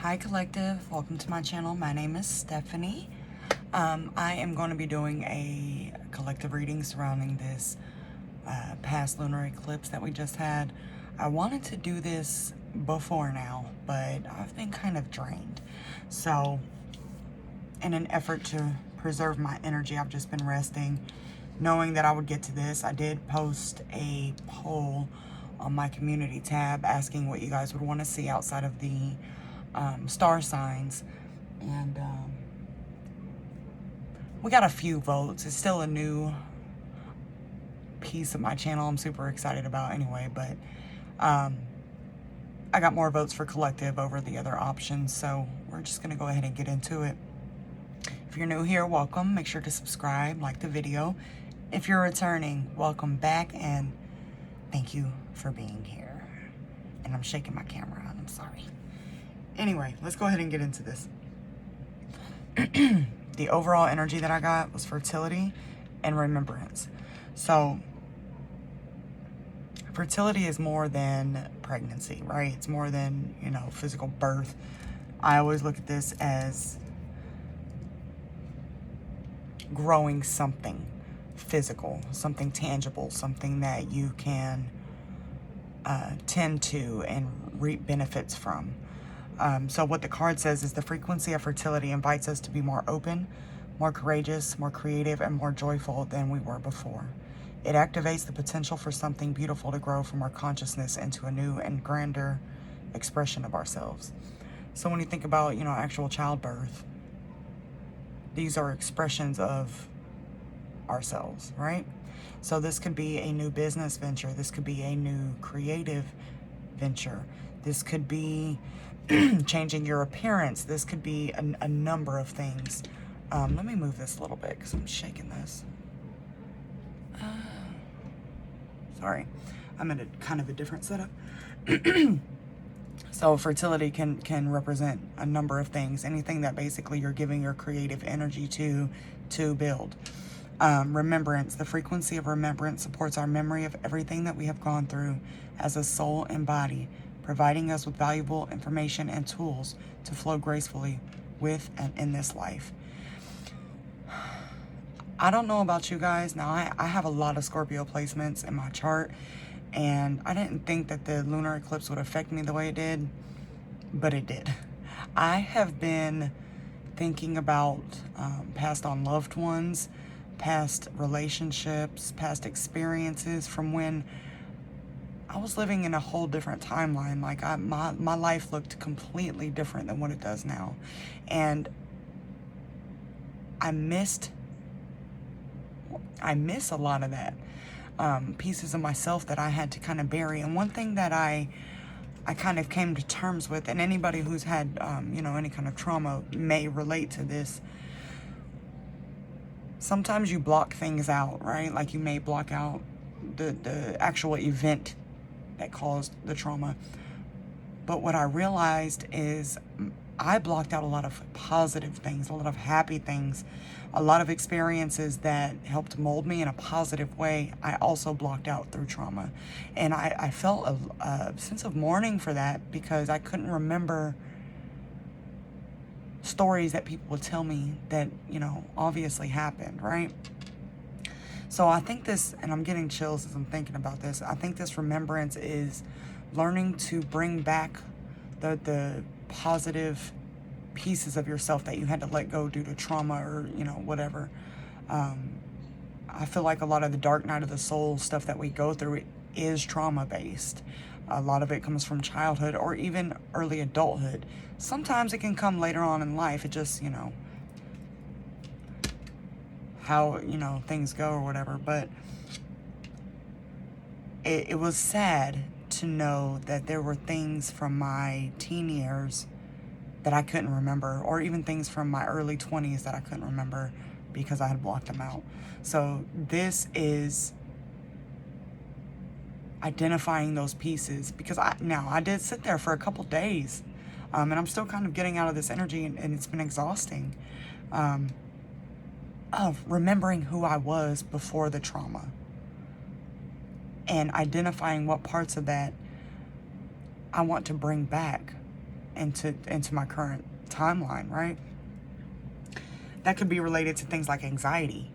Hi Collective, welcome to my channel. My name is Stephanie. I am going to be doing a collective reading surrounding this past lunar eclipse that we just had. I wanted to do this before now, but I've been kind of drained. So in an effort to preserve my energy, I've just been resting, knowing that I would get to this. I did post a poll on my community tab asking what you guys would want to see outside of the star signs, and we got a few votes. It's still a new piece of my channel I'm super excited about anyway, but I got more votes for collective over the other options, so we're just gonna go ahead and get into it. If you're new here, welcome. Make sure to subscribe, like the video. If you're returning, welcome back, and thank you for being here. And I'm shaking my camera, I'm sorry. Anyway, let's go ahead and get into this. The overall energy that I got was fertility and remembrance. So, fertility is more than pregnancy, right? It's more than, physical birth. I always look at this as growing something physical, something tangible, something that you can tend to and reap benefits from. So what the card says is the frequency of fertility invites us to be more open, more courageous, more creative, and more joyful than we were before. It activates the potential for something beautiful to grow from our consciousness into a new and grander expression of ourselves. So when you think about, actual childbirth, these are expressions of ourselves, right? So this could be a new business venture. This could be a new creative venture. This could be changing your appearance. This could be a number of things. Let me move this a little bit because I'm shaking this. Sorry, I'm in a kind of a different setup. So fertility can represent a number of things. Anything that basically you're giving your creative energy to build. Remembrance. The frequency of remembrance supports our memory of everything that we have gone through as a soul and body, providing us with valuable information and tools to flow gracefully with and in this life. I don't know about you guys. Now, I have a lot of Scorpio placements in my chart, and I didn't think that the lunar eclipse would affect me the way it did, but it did. I have been thinking about passed on loved ones, past relationships, past experiences from when I was living in a whole different timeline. Like my life looked completely different than what it does now. And I miss a lot of that. Pieces of myself that I had to kind of bury. And one thing that I kind of came to terms with, and anybody who's had, any kind of trauma may relate to this. Sometimes you block things out, right? Like you may block out the actual event that caused the trauma. But what I realized is I blocked out a lot of positive things, a lot of happy things, a lot of experiences that helped mold me in a positive way. I also blocked out through trauma. And I felt a sense of mourning for that because I couldn't remember stories that people would tell me that, obviously happened, right? So I think this, and I'm getting chills as I'm thinking about this, I think this remembrance is learning to bring back the positive pieces of yourself that you had to let go due to trauma or, whatever. I feel like a lot of the dark night of the soul stuff that we go through is trauma-based. A lot of it comes from childhood or even early adulthood. Sometimes it can come later on in life. It just, how, things go or whatever. But it was sad to know that there were things from my teen years that I couldn't remember, or even things from my early 20s that I couldn't remember because I had blocked them out. So this is identifying those pieces, because I did sit there for a couple days, and I'm still kind of getting out of this energy, and it's been exhausting, of remembering who I was before the trauma and identifying what parts of that I want to bring back into my current timeline, right? That could be related to things like anxiety.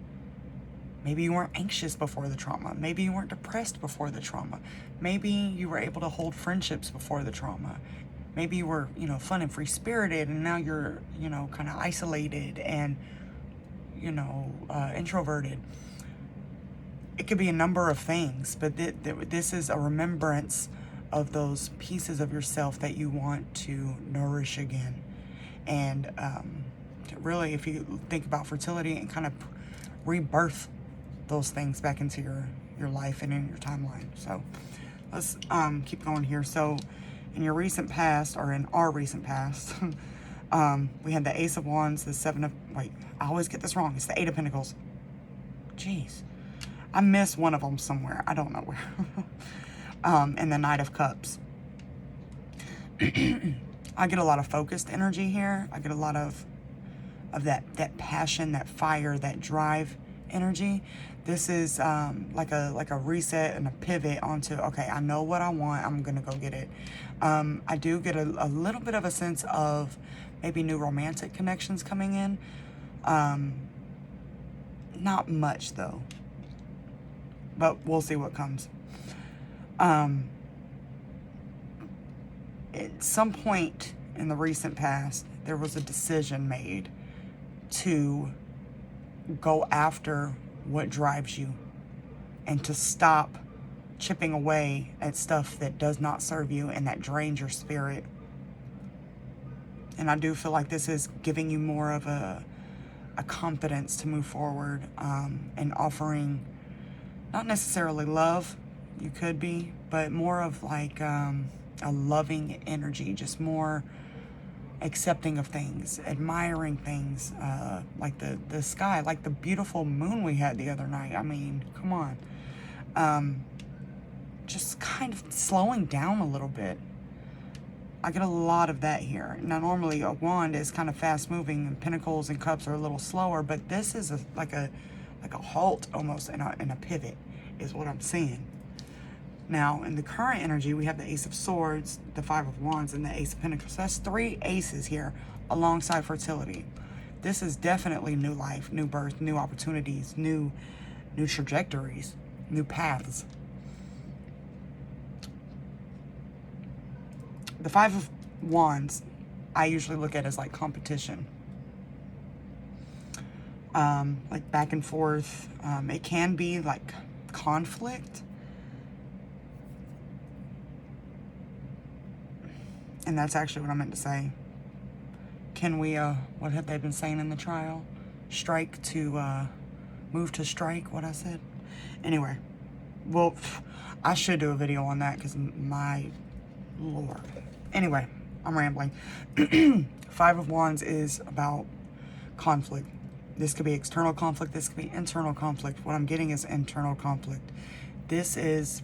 Maybe you weren't anxious before the trauma. Maybe you weren't depressed before the trauma. Maybe you were able to hold friendships before the trauma. Maybe you were, fun and free-spirited, and now you're, kind of isolated and, introverted. It could be a number of things, but this is a remembrance of those pieces of yourself that you want to nourish again. And really, if you think about fertility and kind of rebirth those things back into your life and in your timeline. So let's keep going here. So in your recent past, or in our recent past, we had the Ace of Wands, the I always get this wrong. It's the Eight of Pentacles. Jeez. I missed one of them somewhere. I don't know where. And the Knight of Cups. I get a lot of focused energy here. I get a lot of that passion, that fire, that drive energy. This is like a reset and a pivot onto, okay, I know what I want. I'm going to go get it. I do get a little bit of a sense of maybe new romantic connections coming in. Not much, though. But we'll see what comes. At some point in the recent past, there was a decision made to go after what drives you and to stop chipping away at stuff that does not serve you and that drains your spirit. And I do feel like this is giving you more of a confidence to move forward, and offering not necessarily love, you could be, but more of like a loving energy, just more accepting of things, admiring things, like the sky, like the beautiful moon we had the other night. I mean, come on. Just kind of slowing down a little bit. I get a lot of that here. Now, normally a wand is kind of fast moving, and pentacles and cups are a little slower, but this is like a halt almost, and a pivot is what I'm seeing. Now, in the current energy, we have the Ace of Swords, the Five of Wands, and the Ace of Pentacles. So that's 3 aces here alongside fertility. This is definitely new life, new birth, new opportunities, new trajectories, new paths. The Five of Wands, I usually look at as like competition. Like back and forth. It can be like conflict. And that's actually what I meant to say. Can we, what had they been saying in the trial? Strike to, move to strike, what I said? Anyway, well, I should do a video on that because my Lord. Anyway, I'm rambling. Five of Wands is about conflict. This could be external conflict. This could be internal conflict. What I'm getting is internal conflict. This is,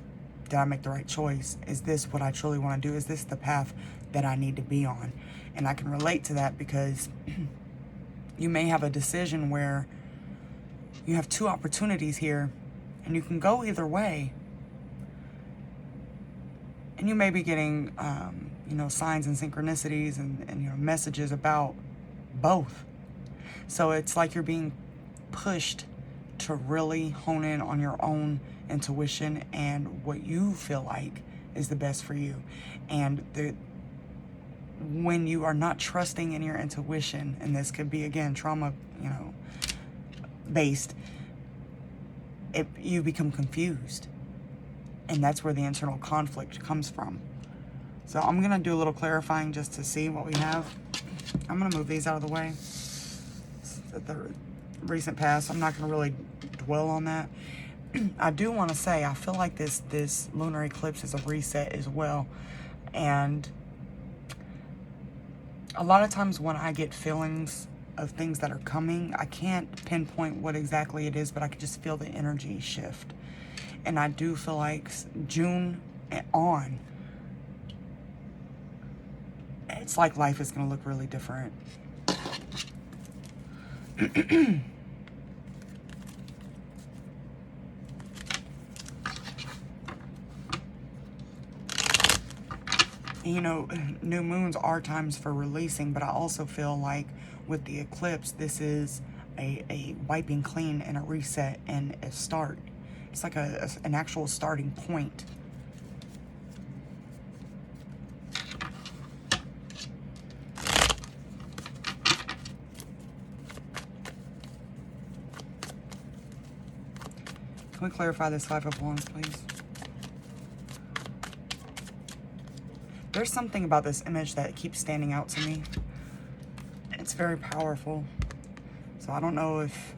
did I make the right choice? Is this what I truly want to do? Is this the path that I need to be on? And I can relate to that because you may have a decision where you have 2 opportunities here and you can go either way. And you may be getting, signs and synchronicities and messages about both. So it's like you're being pushed to really hone in on your own intuition and what you feel like is the best for you. And when you are not trusting in your intuition, and this could be, again, trauma, based, you become confused. And that's where the internal conflict comes from. So I'm going to do a little clarifying just to see what we have. I'm going to move these out of the way. At the recent past, I'm not going to really dwell on that. I do want to say, I feel like this lunar eclipse is a reset as well. And a lot of times when I get feelings of things that are coming, I can't pinpoint what exactly it is, but I can just feel the energy shift. And I do feel like June on, it's like life is going to look really different. You know, new moons are times for releasing, but I also feel like with the eclipse, this is a wiping clean and a reset and a start. It's like an actual starting point. Can we clarify this Five of Wands, please? There's something about this image that keeps standing out to me. It's very powerful. So I don't know if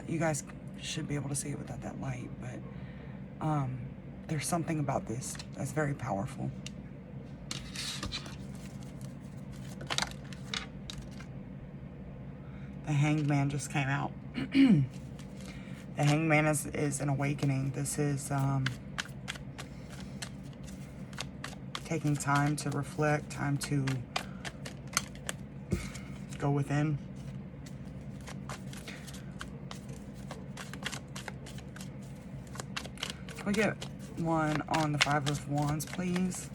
you guys should be able to see it without that light, but there's something about this that's very powerful. The Hanged Man just came out. The Hanged Man is an awakening. This is taking time to reflect, time to go within. Can we get one on the Five of Wands, please?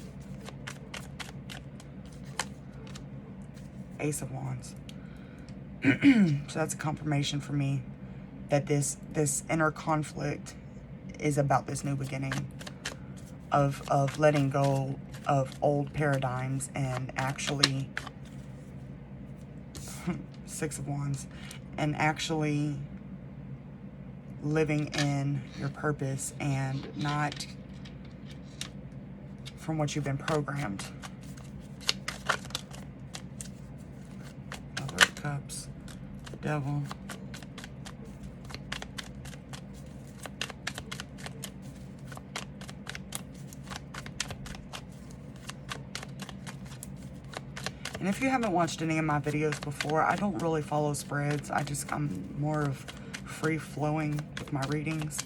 Ace of Wands. So that's a confirmation for me that this inner conflict is about this new beginning of letting go of old paradigms and actually Six of Wands, and actually living in your purpose and not from what you've been programmed. Mother of Cups, the Devil. And if you haven't watched any of my videos before, I don't really follow spreads. I'm more of free-flowing with my readings.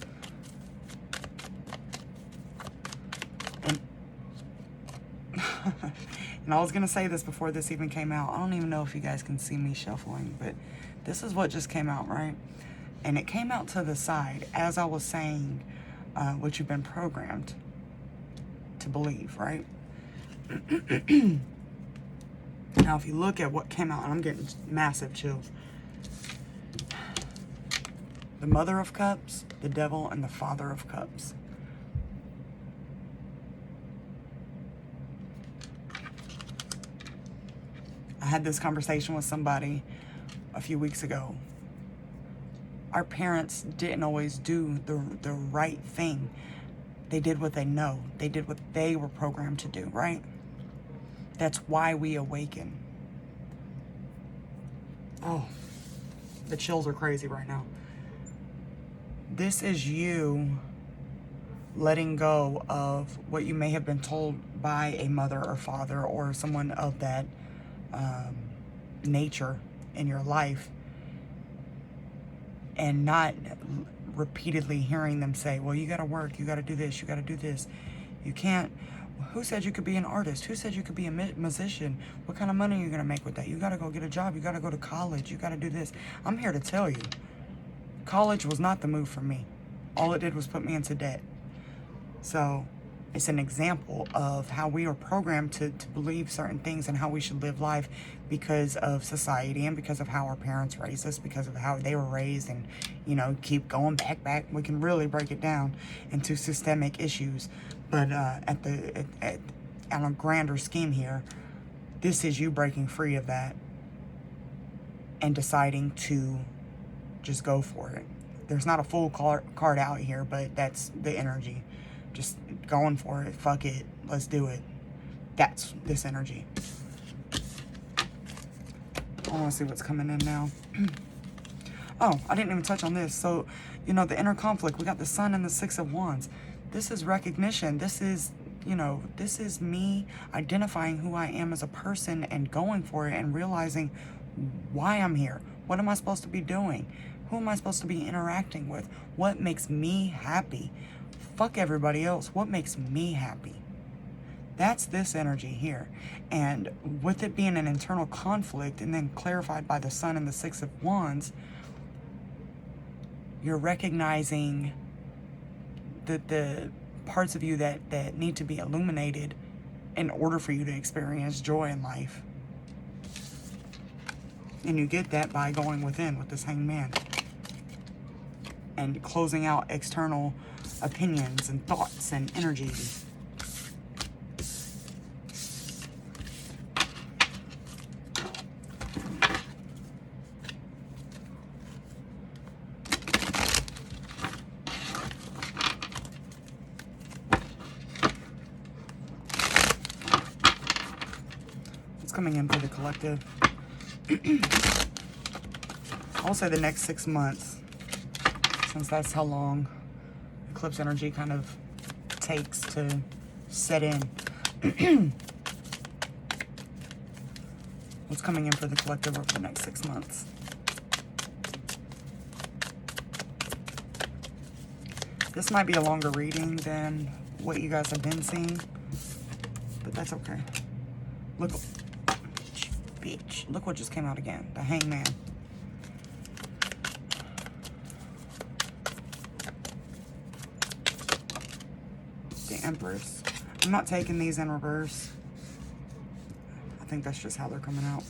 And, and I was going to say this before this even came out. I don't even know if you guys can see me shuffling, but this is what just came out, right? And it came out to the side as I was saying what you've been programmed to believe, right? Now, if you look at what came out, and I'm getting massive chills. The Mother of Cups, the Devil, and the Father of Cups. I had this conversation with somebody a few weeks ago. Our parents didn't always do the right thing. They did what they know. They did what they were programmed to do, right? That's why we awaken. Oh, the chills are crazy right now. This is you letting go of what you may have been told by a mother or father or someone of that nature in your life, and not repeatedly hearing them say, well, you got to work, you got to do this, you got to do this. You can't. Who said you could be an artist? Who said you could be a musician? What kind of money are you going to make with that? You got to go get a job. You got to go to college. You got to do this. I'm here to tell you, college was not the move for me. All it did was put me into debt. So it's an example of how we are programmed to believe certain things and how we should live life because of society and because of how our parents raised us, because of how they were raised, and, you know, keep going back. We can really break it down into systemic issues. But on a grander scheme here, this is you breaking free of that and deciding to just go for it. There's not a full card out here, but that's the energy. Just going for it. Fuck it. Let's do it. That's this energy. I want to see what's coming in now. Oh, I didn't even touch on this. So, you know, the inner conflict. We got the Sun and the Six of Wands. This is recognition. This is, you know, this is me identifying who I am as a person and going for it and realizing why I'm here. What am I supposed to be doing? Who am I supposed to be interacting with? What makes me happy? Fuck everybody else. What makes me happy? That's this energy here. And with it being an internal conflict and then clarified by the Sun and the Six of Wands, you're recognizing the parts of you that need to be illuminated in order for you to experience joy in life. And you get that by going within with this Hanged Man. And closing out external opinions and thoughts and energies. What's coming in for the collective? I'll say the next 6 months, since that's how long eclipse energy kind of takes to set in. What's coming in for the collective over the next 6 months? This might be a longer reading than what you guys have been seeing, but that's okay. Look, bitch, look what just came out again. The Hanged Man. The Empress. I'm not taking these in reverse. I think that's just how they're coming out.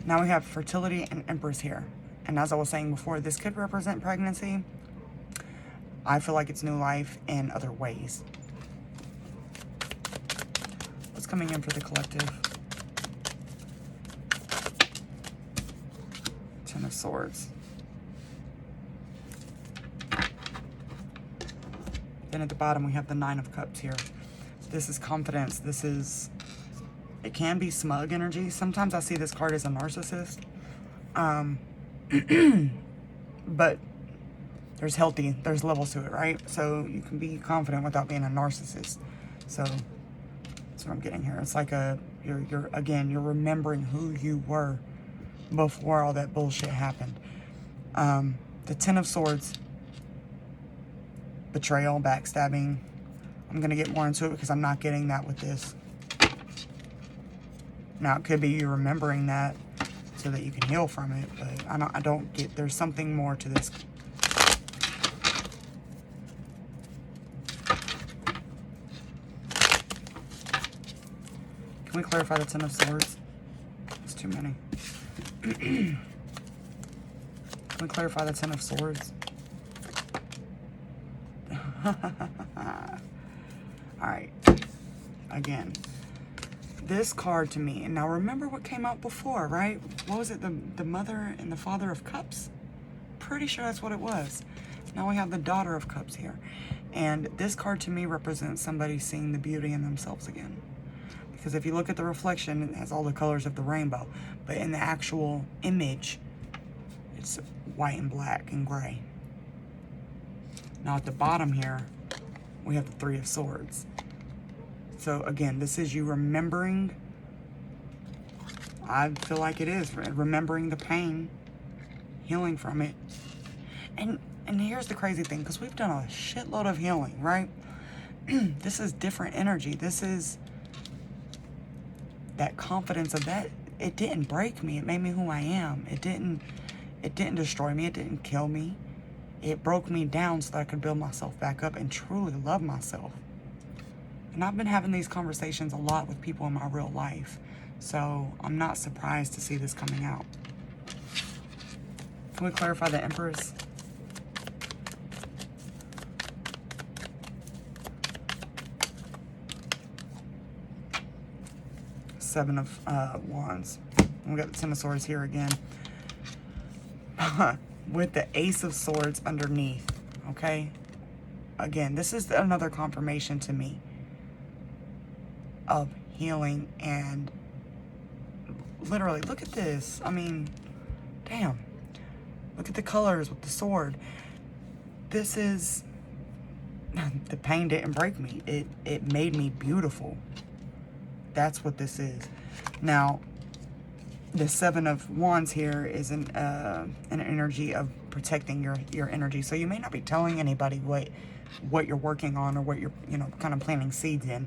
Now we have Fertility and Empress here. And as I was saying before, this could represent pregnancy. I feel like it's new life in other ways. What's coming in for the collective? Ten of Swords. Then at the bottom we have the Nine of Cups here. This is confidence. This is, it can be smug energy. Sometimes I see this card as a narcissist. But there's levels to it, right? So you can be confident without being a narcissist. So that's what I'm getting here. It's like you're remembering who you were before all that bullshit happened. The Ten of Swords. Betrayal, backstabbing. I'm going to get more into it because I'm not getting that with this. Now, it could be you remembering that so that you can heal from it, but I don't get, there's something more to this. Can we clarify the Ten of Swords? It's too many. Can we clarify the Ten of Swords? Alright. Again. This card to me, and now remember what came out before, right? What was it? The Mother and the Father of Cups? Pretty sure that's what it was. Now we have the Daughter of Cups here. And this card to me represents somebody seeing the beauty in themselves again. Because if you look at the reflection, it has all the colors of the rainbow. But in the actual image, it's white and black and gray. Now at the bottom here, we have the Three of Swords. So again, this is you remembering, I feel like it is, remembering the pain, healing from it. And here's the crazy thing, because we've done a shitload of healing, right? This is different energy. This is that confidence of that. It didn't break me. It made me who I am. It didn't destroy me. It didn't kill me. It broke me down so that I could build myself back up and truly love myself. And I've been having these conversations a lot with people in my real life. So I'm not surprised to see this coming out. Can we clarify the Empress? Seven of Wands. And we got the Ten of Swords here again. With the Ace of Swords underneath. Okay? Again, this is another confirmation to me of healing. And literally, look at this. I mean, damn. Look at the colors with the sword. This is, the pain didn't break me. It made me beautiful. That's what this is. Now, the Seven of Wands here is an energy of protecting your energy. So you may not be telling anybody what you're working on or what you're, kind of planting seeds in.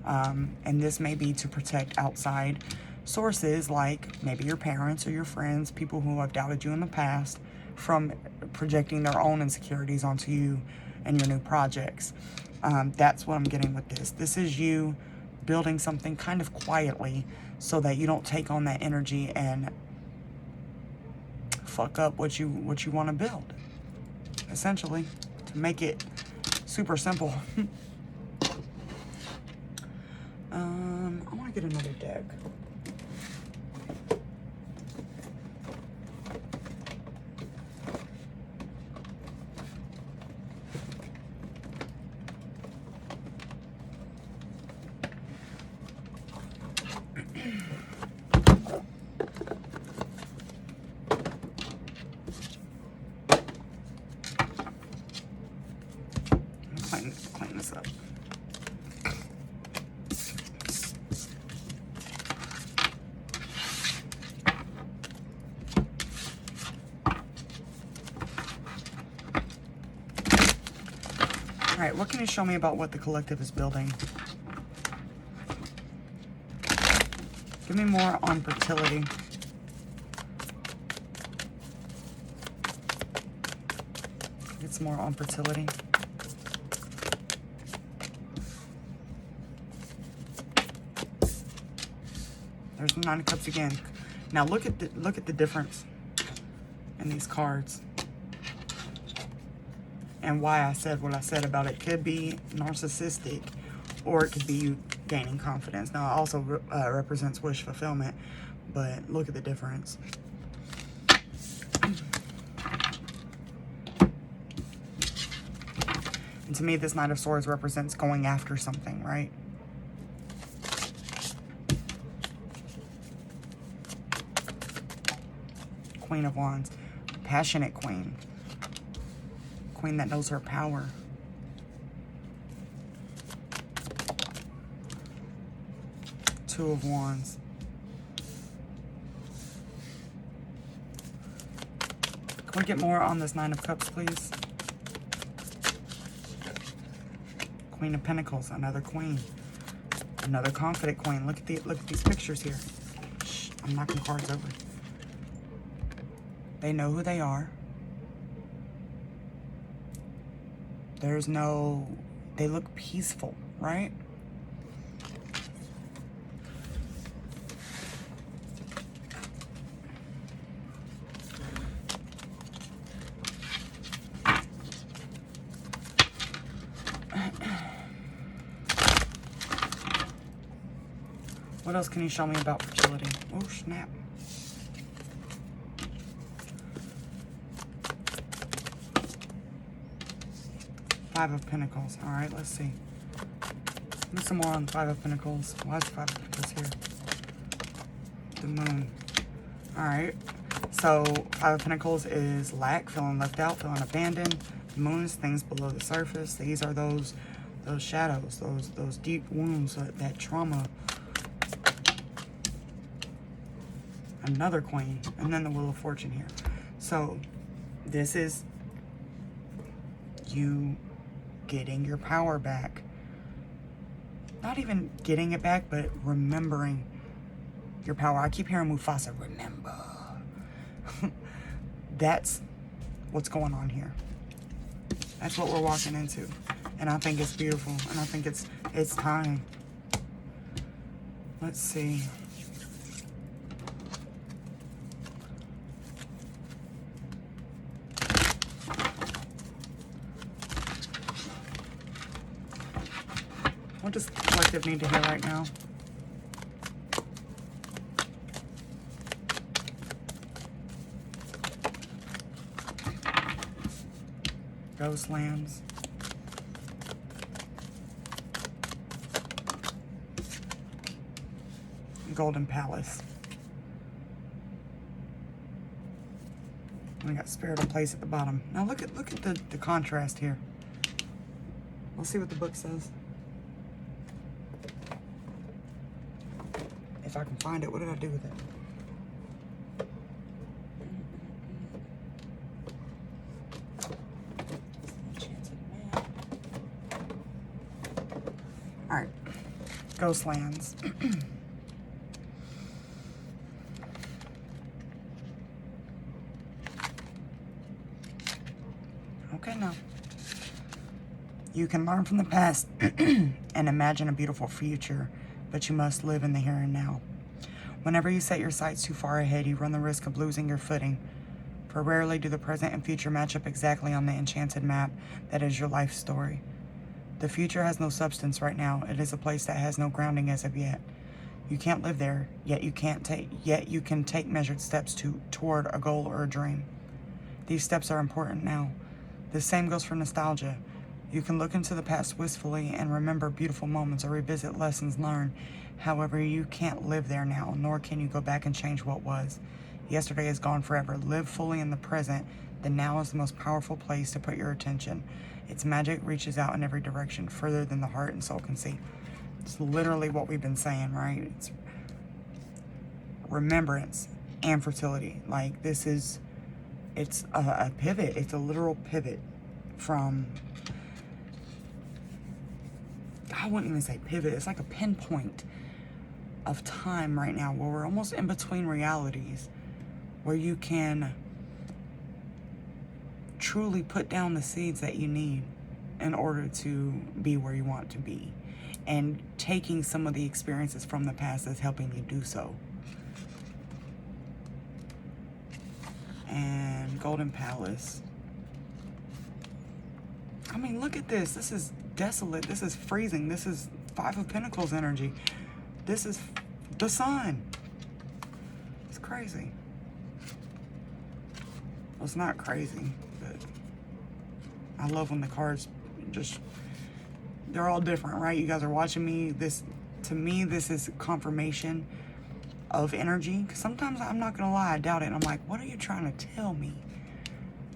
And this may be to protect outside sources like maybe your parents or your friends, people who have doubted you in the past, from projecting their own insecurities onto you and your new projects. That's what I'm getting with this. This is you building something kind of quietly so that you don't take on that energy and fuck up what you want to build. Essentially, to make it super simple. I want to get another deck. Clean this up. All right, what can you show me about what the collective is building? Give me more on fertility. Get some more on fertility. There's the Nine of Cups again. Now look at the difference in these cards. And why I said what I said about it. Could be narcissistic, or it could be you gaining confidence. Now, it also represents wish fulfillment, but look at the difference. And to me, this Knight of Swords represents going after something, right? Queen of Wands, passionate queen. Queen that knows her power. Two of Wands. Can we get more on this Nine of Cups, please? Queen of Pentacles, another queen. Another confident queen. Look at these pictures here. Shh, I'm knocking cards over. They know who they are. There's no, they look peaceful, right? What else can you show me about fertility? Oh, snap. Five of Pentacles. All right, let's see. Give me some more on the Five of Pentacles. Why is the Five of Pentacles here? The Moon. All right. So, Five of Pentacles is lack, feeling left out, feeling abandoned. The Moon is things below the surface. These are those shadows, those deep wounds, that trauma. Another Queen, and then the Wheel of Fortune here. So, this is you getting your power back. Not even getting it back, but remembering your power. I keep hearing Mufasa, remember. That's what's going on here. That's what we're walking into. And I think it's beautiful. And I think it's time. Let's see. What does the collective need to hear right now? Ghost lands. Golden Palace. And we got Spirit of Place at the bottom. Now look at the contrast here. Let's see what the book says. If I can find it, what did I do with it? All right, Ghostlands. Okay, now You can learn from the past and imagine a beautiful future, but you must live in the here and now. Whenever you set your sights too far ahead, you run the risk of losing your footing, for rarely do the present and future match up exactly on the enchanted map that is your life story. The future has no substance right now. It is a place that has no grounding as of yet. You can't live there, yet you can take measured steps toward a goal or a dream. These steps are important now. The same goes for nostalgia. You can look into the past wistfully and remember beautiful moments or revisit lessons learned. However, you can't live there now, nor can you go back and change what was. Yesterday is gone forever. Live fully in the present. The now is the most powerful place to put your attention. Its magic reaches out in every direction, further than the heart and soul can see. It's literally what we've been saying, right? It's remembrance and fertility. Like, this is, it's a pivot. It's a literal pivot from, I wouldn't even say pivot. It's like a pinpoint of time right now where we're almost in between realities, where you can truly put down the seeds that you need in order to be where you want to be, and taking some of the experiences from the past is helping you do so. And Golden Palace. I mean, look at this. This is desolate. This is freezing. This is Five of Pentacles energy. This is the sun. It's crazy. Well, it's not crazy, but I love when the cards just, they're all different, right? You guys are watching me. This, to me, this is confirmation of energy. Because sometimes, I'm not going to lie, I doubt it. And I'm like, what are you trying to tell me?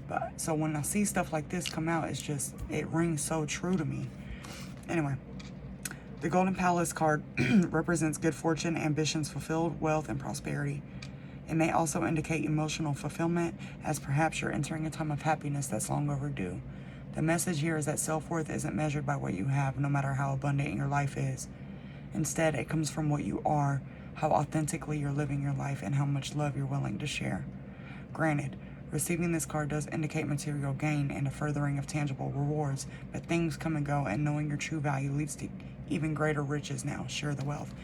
But so when I see stuff like this come out, it's just, it rings so true to me. Anyway, the Golden Palace card represents good fortune, ambitions fulfilled, wealth, and prosperity. It may also indicate emotional fulfillment, as perhaps you're entering a time of happiness that's long overdue. The message here is that self-worth isn't measured by what you have, no matter how abundant your life is. Instead, it comes from what you are, how authentically you're living your life, and how much love you're willing to share. Granted, receiving this card does indicate material gain and a furthering of tangible rewards, but things come and go, and knowing your true value leads to even greater riches now. Share the wealth.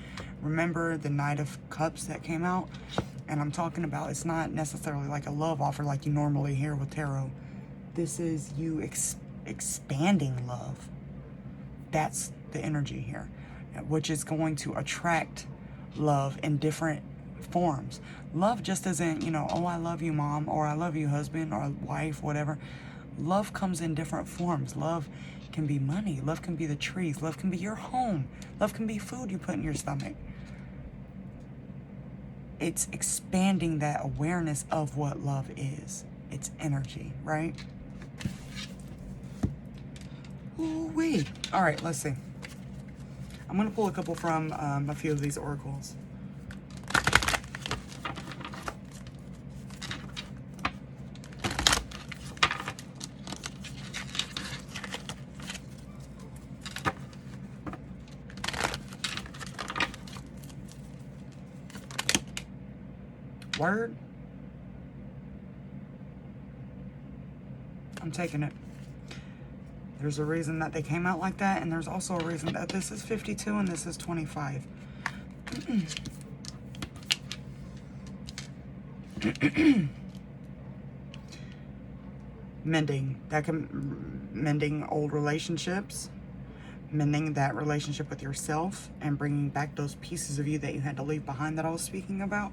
Remember the Knight of Cups that came out? And I'm talking about, it's not necessarily like a love offer like you normally hear with tarot. This is you expanding love. That's the energy here, which is going to attract love in different forms. Love just isn't, you know, oh, I love you, mom, or I love you, husband, or wife, whatever. Love comes in different forms. Love can be money. Love can be the trees. Love can be your home. Love can be food you put in your stomach. It's expanding that awareness of what love is. It's energy, right? Ooh-wee. All right, let's see. I'm going to pull a couple from a few of these oracles. Word. I'm taking it. There's a reason that they came out like that, and there's also a reason that this is 52 and this is 25. Mending. That can mending old relationships, mending that relationship with yourself, and bringing back those pieces of you that you had to leave behind that I was speaking about.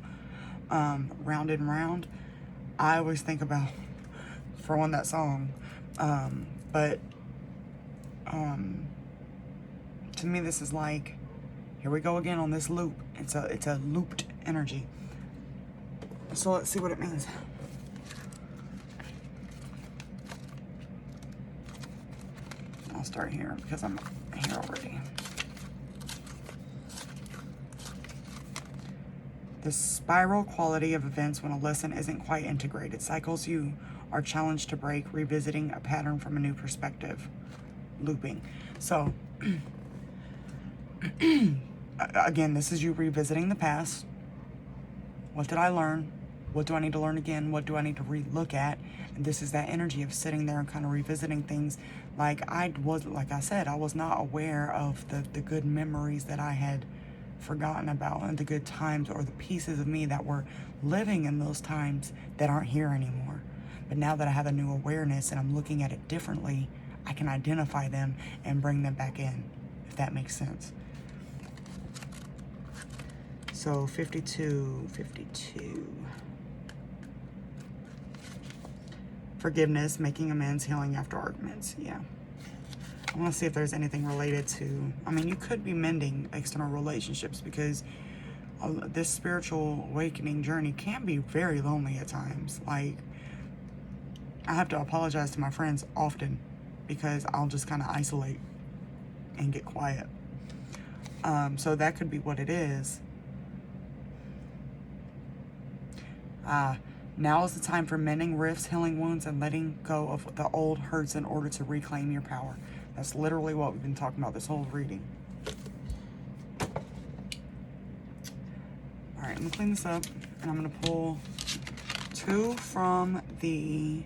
Round and Round. I always think about, for one, that song. But to me, this is like, here we go again on this loop. It's a looped energy. So let's see what it means. I'll start here because I'm here already. The spiral quality of events when a lesson isn't quite integrated. Cycles you are challenged to break, revisiting a pattern from a new perspective. Looping. So, again, this is you revisiting the past. What did I learn? What do I need to learn again? What do I need to re-look at? And this is that energy of sitting there and kind of revisiting things. Like I said, I was not aware of the good memories that I had forgotten about, and the good times, or the pieces of me that were living in those times that aren't here anymore. But now that I have a new awareness and I'm looking at it differently, I can identify them and bring them back in, if that makes sense. So 52. Forgiveness, making amends, healing after arguments. Yeah. I want to see if there's anything related to, I mean, you could be mending external relationships, because this spiritual awakening journey can be very lonely at times. Like, I have to apologize to my friends often because I'll just kind of isolate and get quiet. So that could be what it is. Now is the time for mending rifts, healing wounds, and letting go of the old hurts in order to reclaim your power. That's literally what we've been talking about this whole reading. All right, I'm gonna clean this up, and I'm gonna pull 2 from the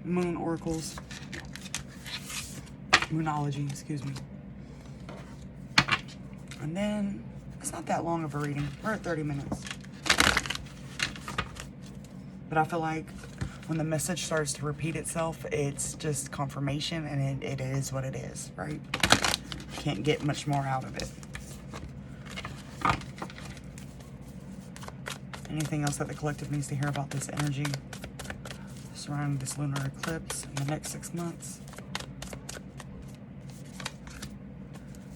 Moon Oracles. Moonology, excuse me. And then, it's not that long of a reading. We're at 30 minutes. But I feel like when the message starts to repeat itself, it's just confirmation, and it is what it is, right? Can't get much more out of it. Anything else that the collective needs to hear about this energy surrounding this lunar eclipse in the next 6 months?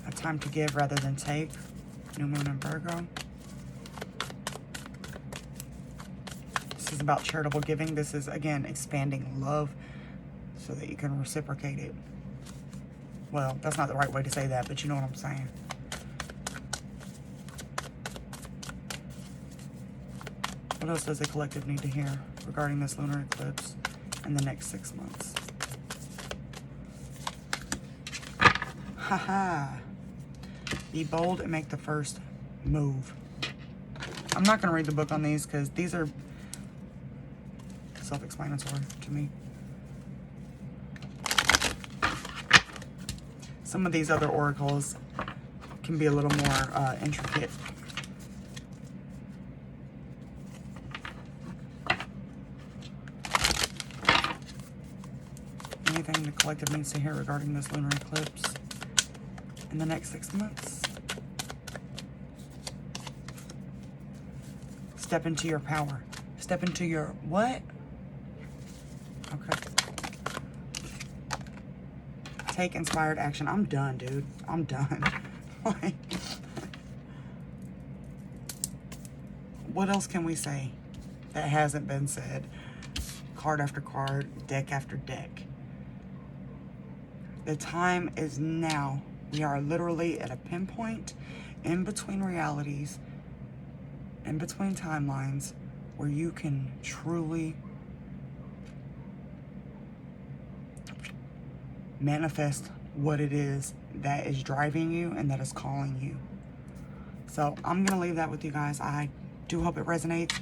A time to give rather than take. New moon in Virgo. This is about charitable giving. This is, again, expanding love so that you can reciprocate it. Well, that's not the right way to say that, but you know what I'm saying. What else does the collective need to hear regarding this lunar eclipse in the next 6 months? Haha. Be bold and make the first move. I'm not going to read the book on these because these are self-explanatory to me. Some of these other oracles can be a little more intricate. Anything the collective needs to hear regarding this lunar eclipse in the next 6 months? Step into your power. Step into your what? Okay. Take inspired action. I'm done, dude. I'm done. Like, what else can we say that hasn't been said? Card after card, deck after deck. The time is now. We are literally at a pinpoint in between realities, in between timelines, where you can truly manifest what it is that is driving you and that is calling you. So I'm gonna leave that with you guys. I do hope it resonates.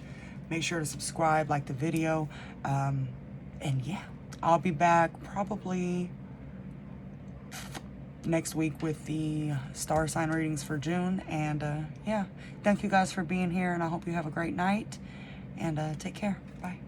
Make sure to subscribe, like the video, and yeah, I'll be back probably next week with the star sign readings for June. And yeah, thank you guys for being here, and I hope you have a great night, and take care. Bye.